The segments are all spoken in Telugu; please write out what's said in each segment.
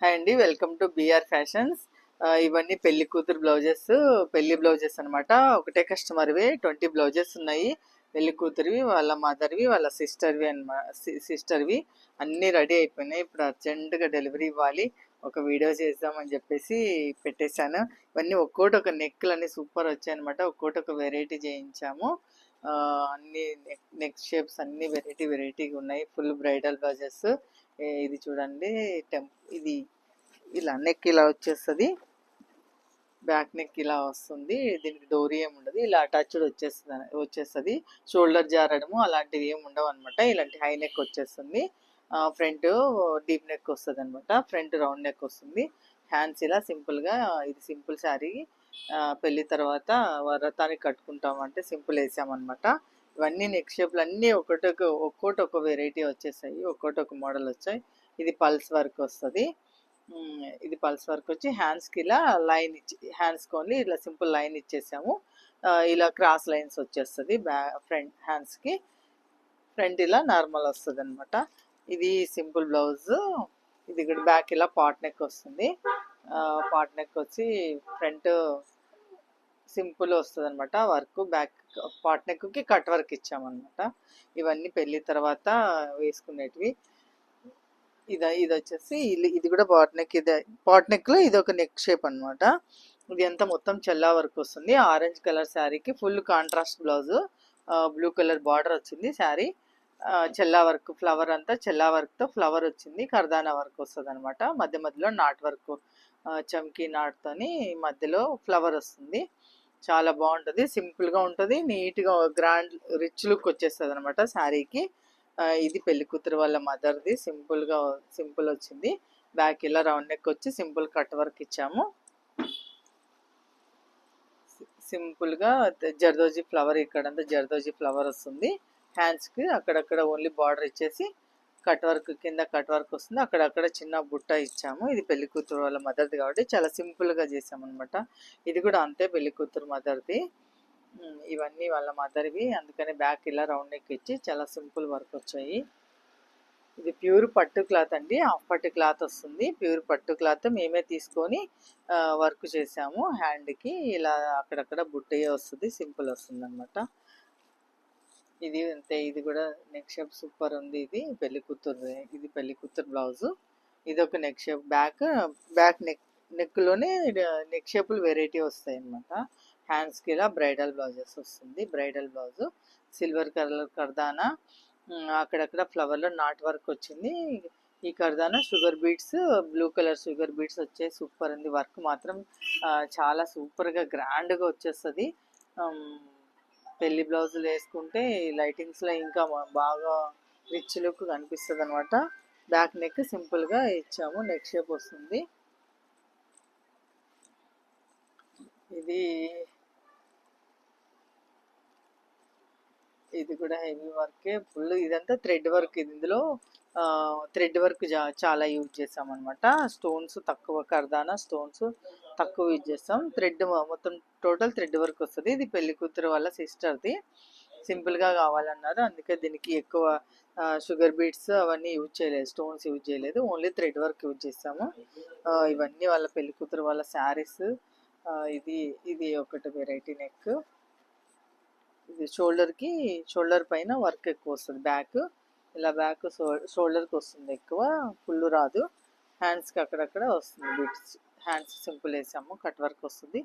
హాయ్ అండి, వెల్కమ్ టు బిఆర్ ఫ్యాషన్స్. ఇవన్నీ పెళ్లి కూతురు బ్లౌజెస్, పెళ్లి బ్లౌజెస్ అనమాట. ఒకటే కస్టమర్వి 20 బ్లౌజెస్ ఉన్నాయి. పెళ్లి కూతురివి, వాళ్ళ మదర్వి, వాళ్ళ సిస్టర్వి అన్నీ రెడీ అయిపోయినాయి. ఇప్పుడు అర్జెంటుగా డెలివరీ ఇవ్వాలి, ఒక వీడియో చేద్దామని చెప్పేసి పెట్టేశాను. ఇవన్నీ ఒక్కోటి ఒక నెక్లు అన్నీ సూపర్ వచ్చాయన్నమాట. ఒక్కోటి ఒక వెరైటీ చేయించాము. అన్ని నెక్ షేప్స్ అన్ని వెరైటీగా ఉన్నాయి. Full bridal blouses. ఇది చూడండి, ఇది ఇలా నెక్ ఇలా వచ్చేస్తుంది, బ్యాక్ నెక్ ఇలా వస్తుంది. దీనికి డోరీ ఏమి ఉండదు, ఇలా అటాచ్డ్ వచ్చేస్తుంది. షోల్డర్ జారడము అలాంటివి ఏమి ఉండవు అనమాట. ఇలాంటి హై నెక్ వచ్చేస్తుంది. ఫ్రంట్ డీప్ నెక్ వస్తుంది అనమాట, ఫ్రంట్ రౌండ్ నెక్ వస్తుంది. హ్యాండ్స్ ఇలా సింపుల్గా, ఇది సింపుల్ శారీ. పెళ్ళి తర్వాత వ్రతానికి కట్టుకుంటామంటే సింపుల్ వేసామన్నమాట. ఇవన్నీ నెక్ షేప్లు అన్నీ ఒక్కోటి ఒక వెరైటీ వచ్చేసాయి, ఒక్కోటి ఒక మోడల్ వచ్చాయి. ఇది పల్స్ వర్క్ వస్తుంది. ఇది పల్స్ వర్క్ వచ్చి హ్యాండ్స్కి ఇలా లైన్ ఇచ్చి, హ్యాండ్స్కి ఓన్లీ ఇలా సింపుల్ లైన్ ఇచ్చేసాము. ఇలా క్రాస్ లైన్స్ వచ్చేస్తుంది ఫ్రంట్ హ్యాండ్స్కి. ఫ్రంట్ ఇలా నార్మల్ వస్తుంది అనమాట. ఇది సింపుల్ బ్లౌజ్. ఇది కూడా బ్యాక్ ఇలా పాట్ నెక్ వస్తుంది. పాట్ నెక్ వచ్చి ఫ్రంట్ సింపుల్ వస్తుంది అనమాట. వర్క్ బ్యాక్ పాట్ నెక్కి కట్ వర్క్ ఇచ్చామన్నమాట. ఇవన్నీ పెళ్ళి తర్వాత వేసుకునేటివి. ఇది వచ్చేసి ఇది కూడా పాట్ నెక్. పాట్ నెక్ లో ఇది ఒక నెక్ షేప్ అనమాట. ఇది అంతా మొత్తం చెల్లా వర్క్ వస్తుంది. ఆరెంజ్ కలర్ శారీకి full contrast blouse, blue colour border వచ్చింది శారీ. చెల్లా వర్క్, ఫ్లవర్ అంతా చెల్లా వర్క్ తో ఫ్లవర్ వచ్చింది. కర్దానా వర్క్ వస్తుంది అనమాట. మధ్య మధ్యలో నాట్ వర్క్, చమ్కీ నాట్తోని మధ్యలో ఫ్లవర్ వస్తుంది. చాలా బాగుంటుంది, సింపుల్ గా ఉంటుంది, నీట్ గా గ్రాండ్ రిచ్ లుక్ వచ్చేస్తుంది అనమాట శారీకి. ఇది పెళ్లి కూతురు వాళ్ళ మదర్ది. సింపుల్ వచ్చింది. బ్యాక్ ఇలా రౌండ్ నెక్ వచ్చి సింపుల్ కట్ వర్క్ ఇచ్చాము. సింపుల్ గా జర్దోజీ ఫ్లవర్, ఇక్కడంతా జర్దోజీ ఫ్లవర్ వస్తుంది. హ్యాండ్స్ కి అక్కడక్కడ ఓన్లీ బార్డర్ ఇచ్చేసి కట్ వర్క్, కింద కట్ వర్క్ వస్తుంది. అక్కడక్కడ చిన్న బుట్ట ఇచ్చాము. ఇది పెళ్లి కూతురు వాళ్ళ మదర్ది కాబట్టి చాలా సింపుల్ గా చేసాము అనమాట. ఇది కూడా అంతే, పెళ్లి కూతురు మదర్ది. ఇవన్నీ వాళ్ళ మదర్వి, అందుకని బ్యాక్ ఇలా రౌండ్ నెక్ ఇచ్చి చాలా సింపుల్ వర్క్ వచ్చాయి. ఇది ప్యూర్ పట్టు క్లాత్ అండి, హాఫ్ పట్టు క్లాత్ వస్తుంది. ప్యూర్ పట్టు క్లాత్ మేమే తీసుకొని వర్క్ చేసాము. హ్యాండ్కి ఇలా అక్కడక్కడ బుట్టయ్యే వస్తుంది, సింపుల్ వస్తుంది అనమాట. ఇది అంతే, ఇది కూడా నెక్ షేప్ సూపర్ ఉంది. ఇది పెళ్లి కూతురు, ఇది పెళ్లి కూతురు బ్లౌజు. ఇది ఒక నెక్ షేప్. బ్యాక్ నెక్లోనే నెక్ షేపులు వెరైటీ వస్తాయి అనమాట. హ్యాండ్స్కి ఇలా బ్రైడల్ బ్లౌజెస్ వస్తుంది. బ్రైడల్ బ్లౌజు సిల్వర్ కలర్ కర్దానా, అక్కడక్కడ ఫ్లవర్లో నాట్ వర్క్ వచ్చింది. ఈ కర్దానా sugar beads, blue colour sugar beads వచ్చే సూపర్ ఉంది. వర్క్ మాత్రం చాలా సూపర్గా గ్రాండ్గా వచ్చేస్తుంది. పెళ్లి బ్లౌజులు వేసుకుంటే లైటింగ్స్లో ఇంకా బాగా రిచ్ లుక్ కనిపిస్తుంది అనమాట. బ్యాక్ నెక్ సింపుల్గా ఇచ్చాము, నెక్ షేప్ వస్తుంది. ఇది కూడా హెవీ వర్కే ఫుల్. ఇదంతా థ్రెడ్ వర్క్. ఇందులో థ్రెడ్ వర్క్ చాలా యూజ్ చేస్తాం అనమాట. స్టోన్స్ తక్కువ, కర్దానా స్టోన్స్ తక్కువ యూజ్ చేస్తాం. థ్రెడ్ మొత్తం టోటల్ థ్రెడ్ వర్క్ వస్తుంది. ఇది పెళ్లి కూతురు వాళ్ళ సిస్టర్ది. సింపుల్గా కావాలన్నారు, అందుకే దీనికి ఎక్కువ షుగర్ బీట్స్ అవన్నీ యూజ్ చేయలేదు, స్టోన్స్ యూజ్ చేయలేదు, ఓన్లీ థ్రెడ్ వర్క్ యూజ్ చేస్తాము. ఇవన్నీ వాళ్ళ పెళ్లి కూతురు వాళ్ళ శారీస్. ఇది ఇది ఒకటి వెరైటీ నెక్. ఇది షోల్డర్ పైన వర్క్ ఎక్కువ వస్తుంది. బ్యాక్ ఇలా బ్యాక్ షోల్డర్కి వస్తుంది ఎక్కువ, ఫుల్ రాదు. హ్యాండ్స్కి అక్కడక్కడ వస్తుంది బిట్స్. హ్యాండ్స్ సింపుల్ వేసాము, కట్ వర్క్ వస్తుంది,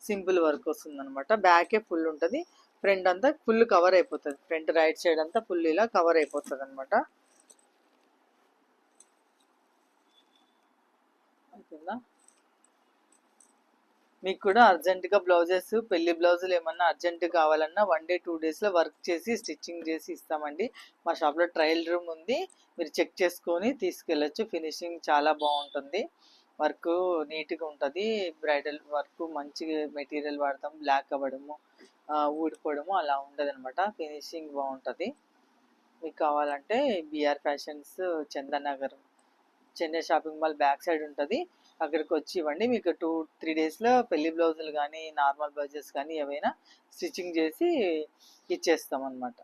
సింపుల్ వర్క్ వస్తుంది అనమాట. బ్యాకే ఫుల్ ఉంటుంది, ఫ్రంట్ అంతా ఫుల్ కవర్ అయిపోతుంది. ఫ్రంట్ రైట్ సైడ్ అంతా ఫుల్ ఇలా కవర్ అయిపోతుంది అనమాట. అవుతుందా? మీకు కూడా అర్జెంటుగా బ్లౌజెస్, పెళ్లి బ్లౌజులు ఏమన్నా అర్జెంటు కావాలన్నా 1 day 2 daysలో వర్క్ చేసి స్టిచ్చింగ్ చేసి ఇస్తామండి. మా షాప్లో ట్రయల్ రూమ్ ఉంది, మీరు చెక్ చేసుకొని తీసుకెళ్ళచ్చు. ఫినిషింగ్ చాలా బాగుంటుంది, వర్క్ నీట్గా ఉంటుంది. బ్రైడల్ వర్క్ మంచి మెటీరియల్ వాడతాం, బ్లాక్ అవ్వడము ఊడిపోవడము అలా ఉండదు అనమాట. ఫినిషింగ్ బాగుంటుంది. మీకు కావాలంటే BR fashions Chandanagar, Chennai shopping mall back side ఉంటుంది, అక్కడికి వచ్చి ఇవ్వండి. మీకు 2-3 డేస్లో పెళ్లి బ్లౌజులు కానీ నార్మల్ బ్లౌజెస్ కానీ ఏవైనా స్టిచ్చింగ్ చేసి ఇచ్చేస్తాం అన్నమాట.